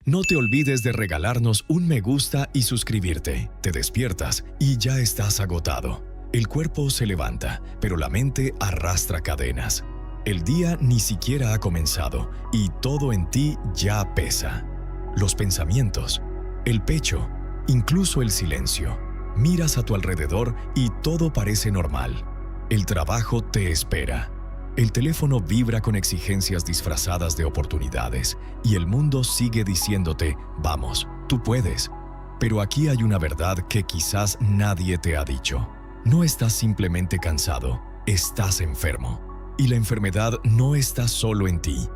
No te olvides de regalarnos un me gusta y suscribirte. Te despiertas y ya estás agotado. El cuerpo se levanta, pero la mente arrastra cadenas. El día ni siquiera ha comenzado y todo en ti ya pesa. Los pensamientos, el pecho, incluso el silencio. Miras a tu alrededor y todo parece normal. El trabajo te espera. El teléfono vibra con exigencias disfrazadas de oportunidades y el mundo sigue diciéndote, vamos, tú puedes. Pero aquí hay una verdad que quizás nadie te ha dicho. No estás simplemente cansado, estás enfermo. Y la enfermedad no está solo en ti,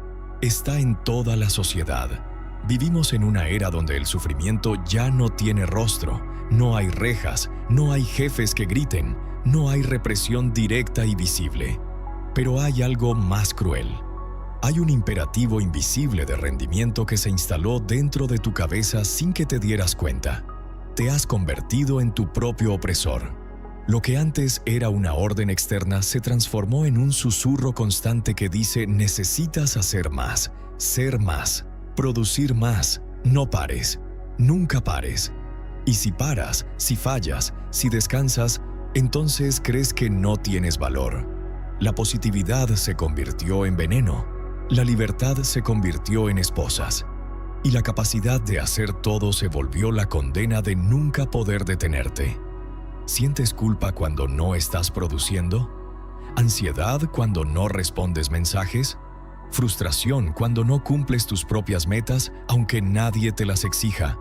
está en toda la sociedad. Vivimos en una era donde el sufrimiento ya no tiene rostro, no hay rejas, no hay jefes que griten, no hay represión directa y visible. Pero hay algo más cruel. Hay un imperativo invisible de rendimiento que se instaló dentro de tu cabeza sin que te dieras cuenta. Te has convertido en tu propio opresor. Lo que antes era una orden externa se transformó en un susurro constante que dice necesitas hacer más, ser más, producir más, no pares, nunca pares. Y si paras, si fallas, si descansas, entonces crees que no tienes valor. La positividad se convirtió en veneno, la libertad se convirtió en esposas, y la capacidad de hacer todo se volvió la condena de nunca poder detenerte. ¿Sientes culpa cuando no estás produciendo? ¿Ansiedad cuando no respondes mensajes? ¿Frustración cuando no cumples tus propias metas, aunque nadie te las exija?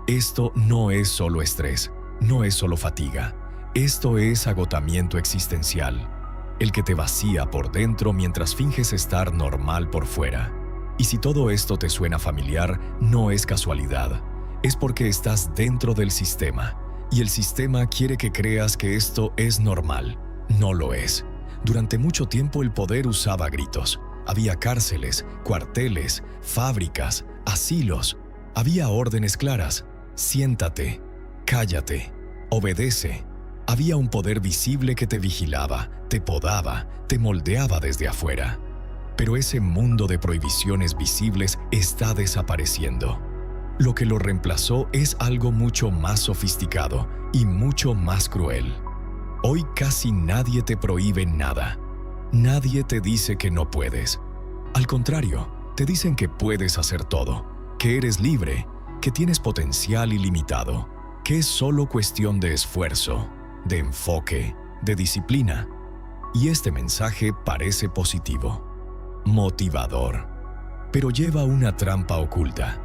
Esto no es solo estrés, no es solo fatiga, esto es agotamiento existencial. El que te vacía por dentro mientras finges estar normal por fuera. Y si todo esto te suena familiar, no es casualidad. Es porque estás dentro del sistema. Y el sistema quiere que creas que esto es normal. No lo es. Durante mucho tiempo el poder usaba gritos. Había cárceles, cuarteles, fábricas, asilos. Había órdenes claras. Siéntate, cállate, obedece. Había un poder visible que te vigilaba, te podaba, te moldeaba desde afuera. Pero ese mundo de prohibiciones visibles está desapareciendo. Lo que lo reemplazó es algo mucho más sofisticado y mucho más cruel. Hoy casi nadie te prohíbe nada. Nadie te dice que no puedes. Al contrario, te dicen que puedes hacer todo, que eres libre, que tienes potencial ilimitado, que es solo cuestión de esfuerzo, de enfoque, de disciplina. Y este mensaje parece positivo, motivador, pero lleva una trampa oculta.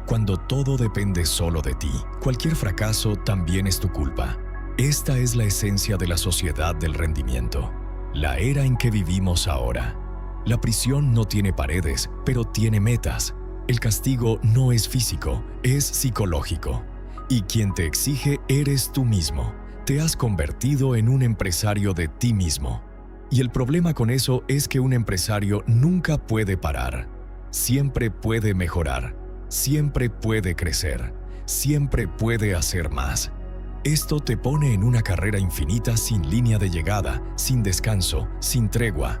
Cuando todo depende solo de ti, cualquier fracaso también es tu culpa. Esta es la esencia de la sociedad del rendimiento, la era en que vivimos ahora. La prisión no tiene paredes, pero tiene metas. El castigo no es físico, es psicológico. Y quien te exige eres tú mismo. Te has convertido en un empresario de ti mismo. Y el problema con eso es que un empresario nunca puede parar. Siempre puede mejorar. Siempre puede crecer. Siempre puede hacer más. Esto te pone en una carrera infinita sin línea de llegada, sin descanso, sin tregua.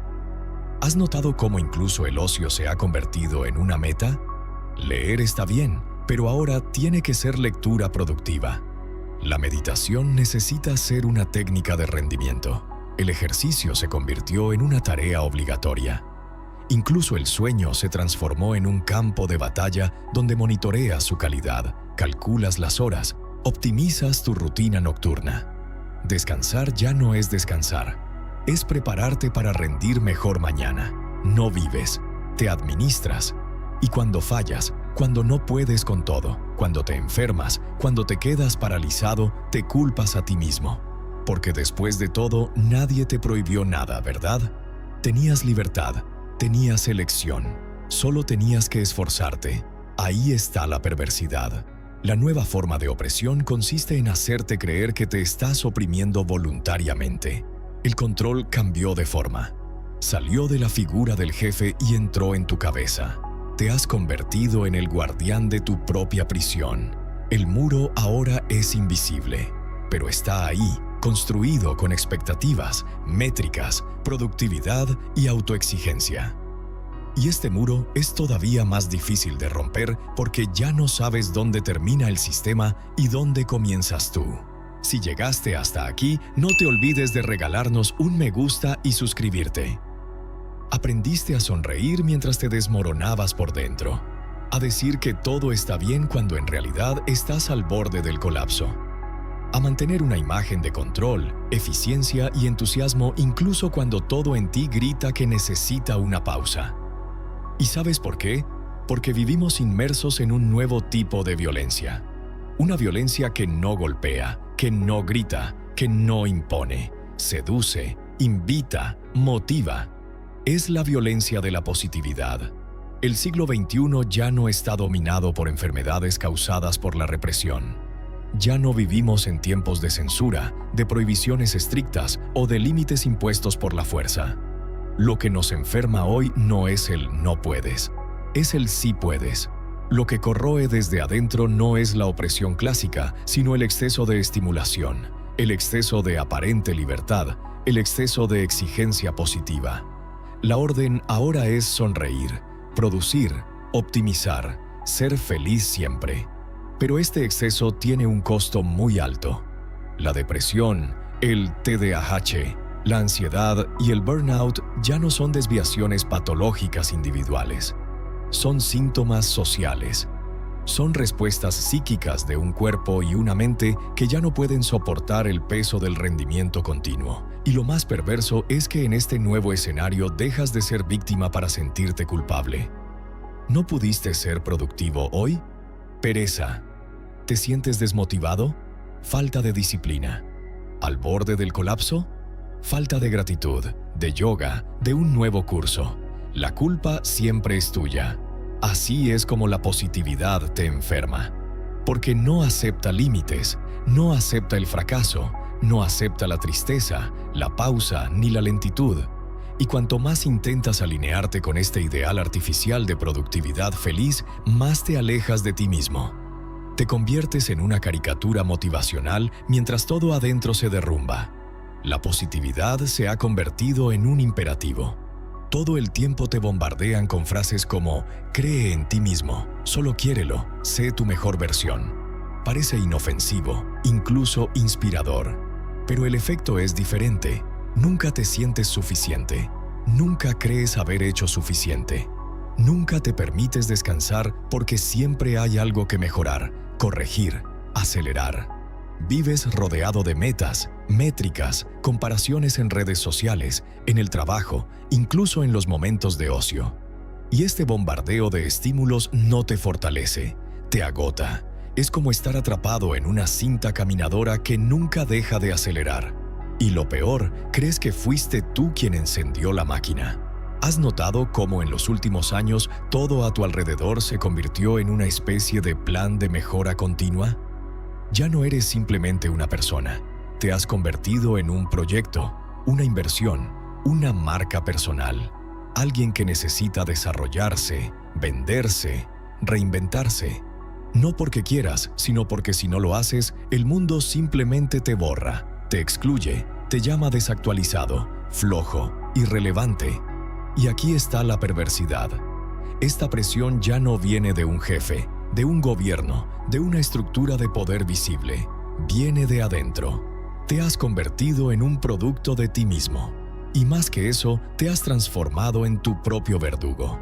¿Has notado cómo incluso el ocio se ha convertido en una meta? Leer está bien, pero ahora tiene que ser lectura productiva. La meditación necesita ser una técnica de rendimiento. El ejercicio se convirtió en una tarea obligatoria. Incluso el sueño se transformó en un campo de batalla donde monitoreas su calidad, calculas las horas, optimizas tu rutina nocturna. Descansar ya no es descansar, es prepararte para rendir mejor mañana. No vives, te administras. Y cuando fallas, cuando no puedes con todo, cuando te enfermas, cuando te quedas paralizado, te culpas a ti mismo. Porque después de todo, nadie te prohibió nada, ¿verdad? Tenías libertad, tenías elección, solo tenías que esforzarte. Ahí está la perversidad. La nueva forma de opresión consiste en hacerte creer que te estás oprimiendo voluntariamente. El control cambió de forma. Salió de la figura del jefe y entró en tu cabeza. Te has convertido en el guardián de tu propia prisión. El muro ahora es invisible, pero está ahí, construido con expectativas, métricas, productividad y autoexigencia. Y este muro es todavía más difícil de romper porque ya no sabes dónde termina el sistema y dónde comienzas tú. Si llegaste hasta aquí, no te olvides de regalarnos un me gusta y suscribirte. Aprendiste a sonreír mientras te desmoronabas por dentro, a decir que todo está bien cuando en realidad estás al borde del colapso, a mantener una imagen de control, eficiencia y entusiasmo incluso cuando todo en ti grita que necesita una pausa. ¿Y sabes por qué? Porque vivimos inmersos en un nuevo tipo de violencia. Una violencia que no golpea, que no grita, que no impone, seduce, invita, motiva. Es la violencia de la positividad. El siglo XXI ya no está dominado por enfermedades causadas por la represión. Ya no vivimos en tiempos de censura, de prohibiciones estrictas o de límites impuestos por la fuerza. Lo que nos enferma hoy no es el no puedes, es el sí puedes. Lo que corroe desde adentro no es la opresión clásica, sino el exceso de estimulación, el exceso de aparente libertad, el exceso de exigencia positiva. La orden ahora es sonreír, producir, optimizar, ser feliz siempre. Pero este exceso tiene un costo muy alto. La depresión, el TDAH, la ansiedad y el burnout ya no son desviaciones patológicas individuales. Son síntomas sociales. Son respuestas psíquicas de un cuerpo y una mente que ya no pueden soportar el peso del rendimiento continuo. Y lo más perverso es que en este nuevo escenario dejas de ser víctima para sentirte culpable. ¿No pudiste ser productivo hoy? Pereza. ¿Te sientes desmotivado? Falta de disciplina. ¿Al borde del colapso? Falta de gratitud, de yoga, de un nuevo curso. La culpa siempre es tuya. Así es como la positividad te enferma. Porque no acepta límites, no acepta el fracaso, no acepta la tristeza, la pausa ni la lentitud. Y cuanto más intentas alinearte con este ideal artificial de productividad feliz, más te alejas de ti mismo. Te conviertes en una caricatura motivacional mientras todo adentro se derrumba. La positividad se ha convertido en un imperativo. Todo el tiempo te bombardean con frases como «cree en ti mismo», «solo quiérelo», «sé tu mejor versión». Parece inofensivo, incluso inspirador. Pero el efecto es diferente. Nunca te sientes suficiente. Nunca crees haber hecho suficiente. Nunca te permites descansar porque siempre hay algo que mejorar, corregir, acelerar. Vives rodeado de metas, métricas, comparaciones en redes sociales, en el trabajo, incluso en los momentos de ocio. Y este bombardeo de estímulos no te fortalece, te agota. Es como estar atrapado en una cinta caminadora que nunca deja de acelerar. Y lo peor, crees que fuiste tú quien encendió la máquina. ¿Has notado cómo en los últimos años todo a tu alrededor se convirtió en una especie de plan de mejora continua? Ya no eres simplemente una persona. Te has convertido en un proyecto, una inversión, una marca personal. Alguien que necesita desarrollarse, venderse, reinventarse. No porque quieras, sino porque si no lo haces, el mundo simplemente te borra, te excluye, te llama desactualizado, flojo, irrelevante. Y aquí está la perversidad. Esta presión ya no viene de un jefe, de un gobierno, de una estructura de poder visible. Viene de adentro. Te has convertido en un producto de ti mismo. Y más que eso, te has transformado en tu propio verdugo.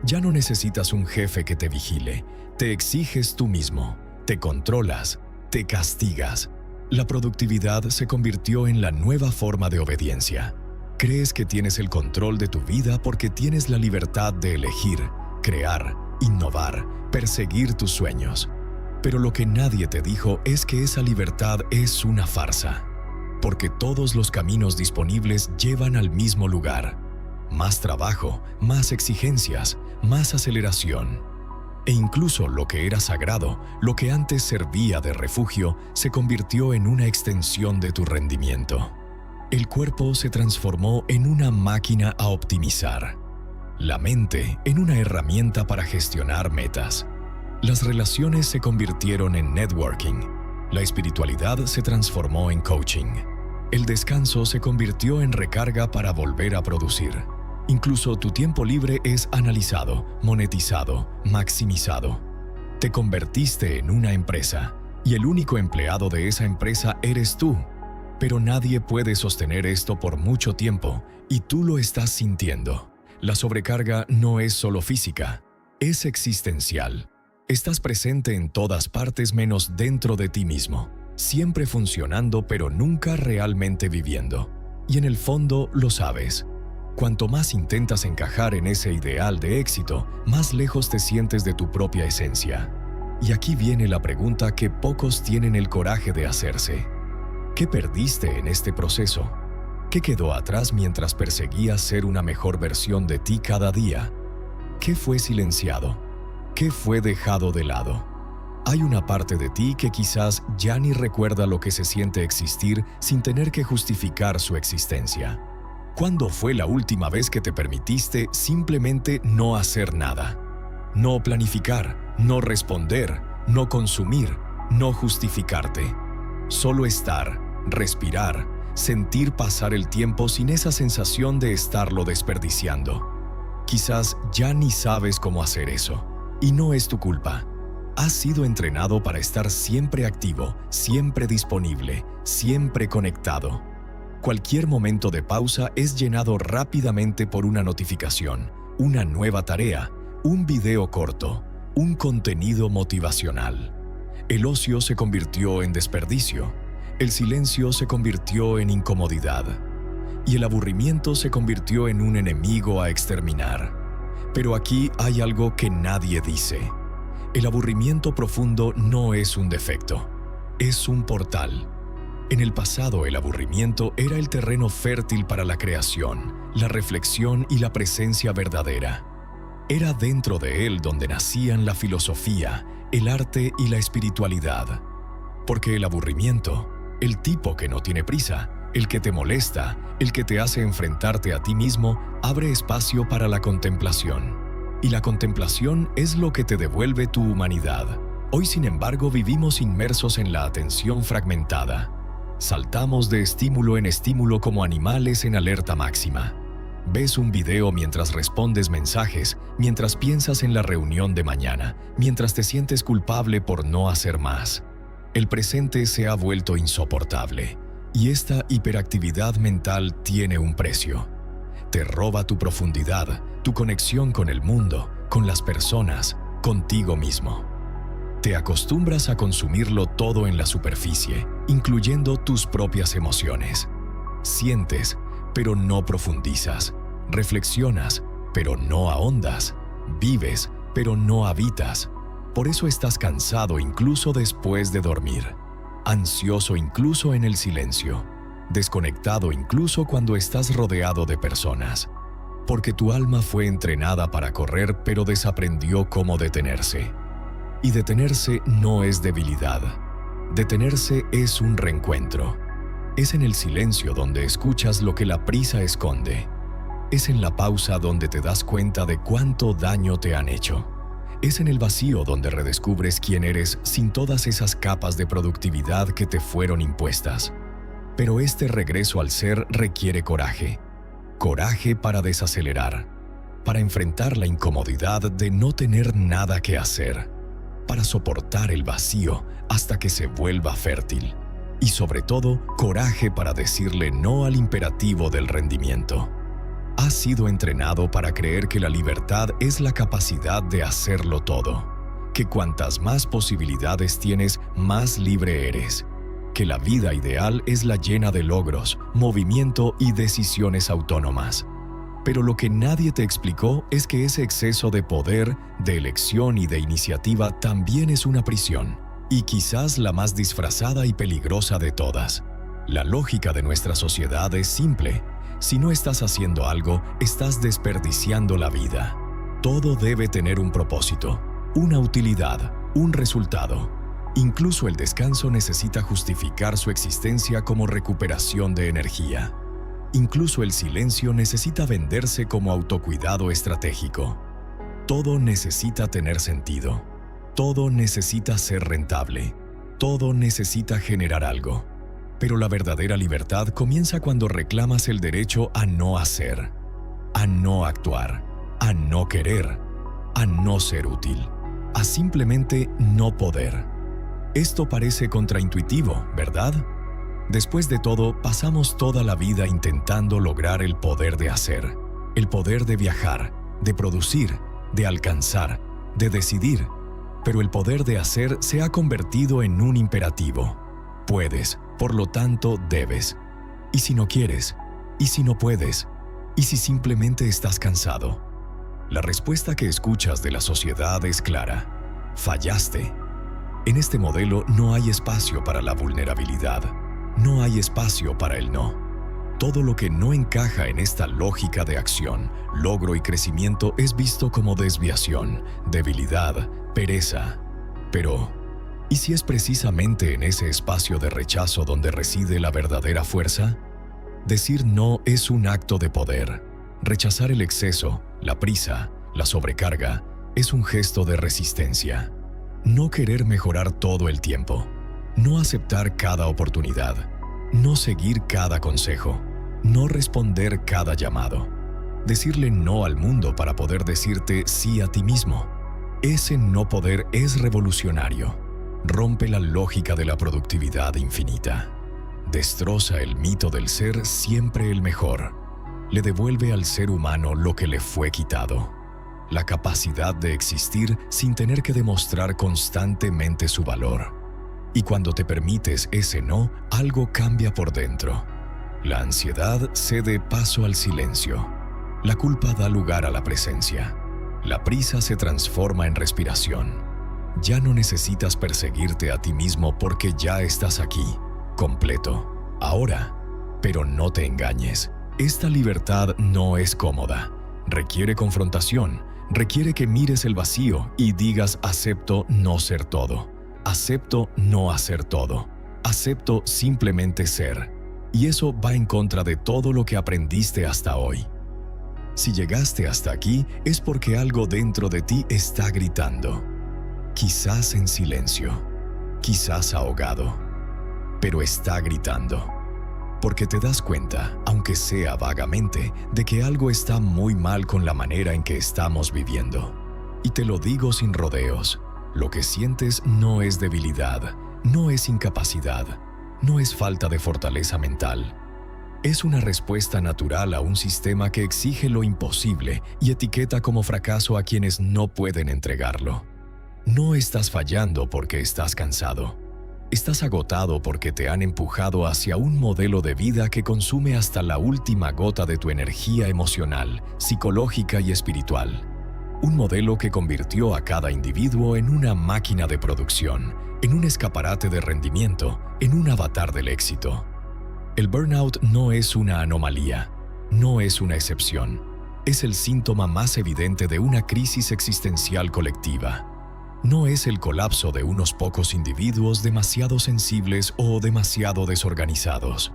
Ya no necesitas un jefe que te vigile. Te exiges tú mismo. Te controlas. Te castigas. La productividad se convirtió en la nueva forma de obediencia. Crees que tienes el control de tu vida porque tienes la libertad de elegir, crear, innovar, perseguir tus sueños. Pero lo que nadie te dijo es que esa libertad es una farsa. Porque todos los caminos disponibles llevan al mismo lugar. Más trabajo, más exigencias, más aceleración. E incluso lo que era sagrado, lo que antes servía de refugio, se convirtió en una extensión de tu rendimiento. El cuerpo se transformó en una máquina a optimizar. La mente en una herramienta para gestionar metas. Las relaciones se convirtieron en networking. La espiritualidad se transformó en coaching. El descanso se convirtió en recarga para volver a producir. Incluso tu tiempo libre es analizado, monetizado, maximizado. Te convertiste en una empresa, y el único empleado de esa empresa eres tú. Pero nadie puede sostener esto por mucho tiempo, y tú lo estás sintiendo. La sobrecarga no es solo física, es existencial. Estás presente en todas partes menos dentro de ti mismo, siempre funcionando pero nunca realmente viviendo. Y en el fondo lo sabes. Cuanto más intentas encajar en ese ideal de éxito, más lejos te sientes de tu propia esencia. Y aquí viene la pregunta que pocos tienen el coraje de hacerse. ¿Qué perdiste en este proceso? ¿Qué quedó atrás mientras perseguías ser una mejor versión de ti cada día? ¿Qué fue silenciado? ¿Qué fue dejado de lado? Hay una parte de ti que quizás ya ni recuerda lo que se siente existir sin tener que justificar su existencia. ¿Cuándo fue la última vez que te permitiste simplemente no hacer nada? No planificar, no responder, no consumir, no justificarte. Solo estar, respirar, sentir pasar el tiempo sin esa sensación de estarlo desperdiciando. Quizás ya ni sabes cómo hacer eso, y no es tu culpa. Has sido entrenado para estar siempre activo, siempre disponible, siempre conectado. Cualquier momento de pausa es llenado rápidamente por una notificación, una nueva tarea, un video corto, un contenido motivacional. El ocio se convirtió en desperdicio, el silencio se convirtió en incomodidad, y el aburrimiento se convirtió en un enemigo a exterminar. Pero aquí hay algo que nadie dice. El aburrimiento profundo no es un defecto, es un portal. En el pasado, el aburrimiento era el terreno fértil para la creación, la reflexión y la presencia verdadera. Era dentro de él donde nacían la filosofía, el arte y la espiritualidad. Porque el aburrimiento, el tipo que no tiene prisa, el que te molesta, el que te hace enfrentarte a ti mismo, abre espacio para la contemplación. Y la contemplación es lo que te devuelve tu humanidad. Hoy, sin embargo, vivimos inmersos en la atención fragmentada. Saltamos de estímulo en estímulo como animales en alerta máxima. Ves un video mientras respondes mensajes, mientras piensas en la reunión de mañana, mientras te sientes culpable por no hacer más. El presente se ha vuelto insoportable, y esta hiperactividad mental tiene un precio. Te roba tu profundidad, tu conexión con el mundo, con las personas, contigo mismo. Te acostumbras a consumirlo todo en la superficie, incluyendo tus propias emociones. Sientes, pero no profundizas. Reflexionas, pero no ahondas. Vives, pero no habitas. Por eso estás cansado incluso después de dormir. Ansioso incluso en el silencio. Desconectado incluso cuando estás rodeado de personas. Porque tu alma fue entrenada para correr, pero desaprendió cómo detenerse. Y detenerse no es debilidad. Detenerse es un reencuentro. Es en el silencio donde escuchas lo que la prisa esconde. Es en la pausa donde te das cuenta de cuánto daño te han hecho. Es en el vacío donde redescubres quién eres sin todas esas capas de productividad que te fueron impuestas. Pero este regreso al ser requiere coraje. Coraje para desacelerar. Para enfrentar la incomodidad de no tener nada que hacer. Para soportar el vacío hasta que se vuelva fértil. Y sobre todo, coraje para decirle no al imperativo del rendimiento. Has sido entrenado para creer que la libertad es la capacidad de hacerlo todo. Que cuantas más posibilidades tienes, más libre eres. Que la vida ideal es la llena de logros, movimiento y decisiones autónomas. Pero lo que nadie te explicó es que ese exceso de poder, de elección y de iniciativa también es una prisión, y quizás la más disfrazada y peligrosa de todas. La lógica de nuestra sociedad es simple. Si no estás haciendo algo, estás desperdiciando la vida. Todo debe tener un propósito, una utilidad, un resultado. Incluso el descanso necesita justificar su existencia como recuperación de energía. Incluso el silencio necesita venderse como autocuidado estratégico. Todo necesita tener sentido. Todo necesita ser rentable. Todo necesita generar algo. Pero la verdadera libertad comienza cuando reclamas el derecho a no hacer, a no actuar, a no querer, a no ser útil, a simplemente no poder. Esto parece contraintuitivo, ¿verdad? Después de todo, pasamos toda la vida intentando lograr el poder de hacer, el poder de viajar, de producir, de alcanzar, de decidir. Pero el poder de hacer se ha convertido en un imperativo. Puedes, por lo tanto debes. ¿Y si no quieres? ¿Y si no puedes? ¿Y si simplemente estás cansado? La respuesta que escuchas de la sociedad es clara: fallaste. En este modelo no hay espacio para la vulnerabilidad, no hay espacio para el no. Todo lo que no encaja en esta lógica de acción, logro y crecimiento es visto como desviación, debilidad, pereza. Pero, ¿y si es precisamente en ese espacio de rechazo donde reside la verdadera fuerza? Decir no es un acto de poder. Rechazar el exceso, la prisa, la sobrecarga, es un gesto de resistencia. No querer mejorar todo el tiempo, no aceptar cada oportunidad, no seguir cada consejo, no responder cada llamado. Decirle no al mundo para poder decirte sí a ti mismo. Ese no poder es revolucionario. Rompe la lógica de la productividad infinita. Destroza el mito del ser siempre el mejor. Le devuelve al ser humano lo que le fue quitado: la capacidad de existir sin tener que demostrar constantemente su valor. Y cuando te permites ese no, algo cambia por dentro. La ansiedad cede paso al silencio. La culpa da lugar a la presencia. La prisa se transforma en respiración. Ya no necesitas perseguirte a ti mismo porque ya estás aquí, completo, ahora. Pero no te engañes. Esta libertad no es cómoda. Requiere confrontación. Requiere que mires el vacío y digas: acepto no ser todo. Acepto no hacer todo. Acepto simplemente ser. Y eso va en contra de todo lo que aprendiste hasta hoy. Si llegaste hasta aquí es porque algo dentro de ti está gritando. Quizás en silencio, quizás ahogado, pero está gritando. Porque te das cuenta, aunque sea vagamente, de que algo está muy mal con la manera en que estamos viviendo. Y te lo digo sin rodeos, lo que sientes no es debilidad, no es incapacidad, no es falta de fortaleza mental. Es una respuesta natural a un sistema que exige lo imposible y etiqueta como fracaso a quienes no pueden entregarlo. No estás fallando porque estás cansado. Estás agotado porque te han empujado hacia un modelo de vida que consume hasta la última gota de tu energía emocional, psicológica y espiritual. Un modelo que convirtió a cada individuo en una máquina de producción, en un escaparate de rendimiento, en un avatar del éxito. El burnout no es una anomalía, no es una excepción. Es el síntoma más evidente de una crisis existencial colectiva. No es el colapso de unos pocos individuos demasiado sensibles o demasiado desorganizados.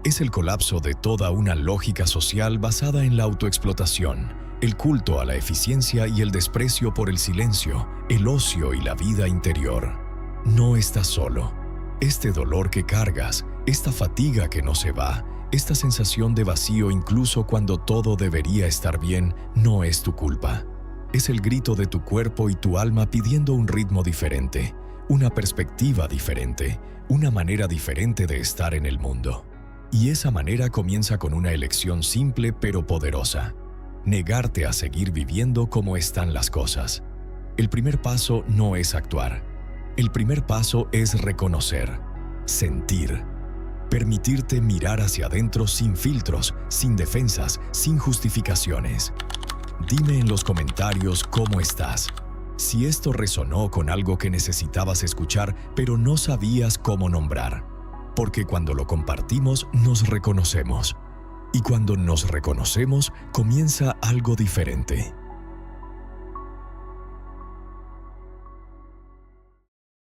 Es el colapso de toda una lógica social basada en la autoexplotación, el culto a la eficiencia y el desprecio por el silencio, el ocio y la vida interior. No estás solo. Este dolor que cargas, esta fatiga que no se va, esta sensación de vacío incluso cuando todo debería estar bien, no es tu culpa. Es el grito de tu cuerpo y tu alma pidiendo un ritmo diferente, una perspectiva diferente, una manera diferente de estar en el mundo. Y esa manera comienza con una elección simple pero poderosa: negarte a seguir viviendo como están las cosas. El primer paso no es actuar. El primer paso es reconocer, sentir, permitirte mirar hacia adentro sin filtros, sin defensas, sin justificaciones. Dime en los comentarios cómo estás. Si esto resonó con algo que necesitabas escuchar, pero no sabías cómo nombrar. Porque cuando lo compartimos, nos reconocemos. Y cuando nos reconocemos, comienza algo diferente.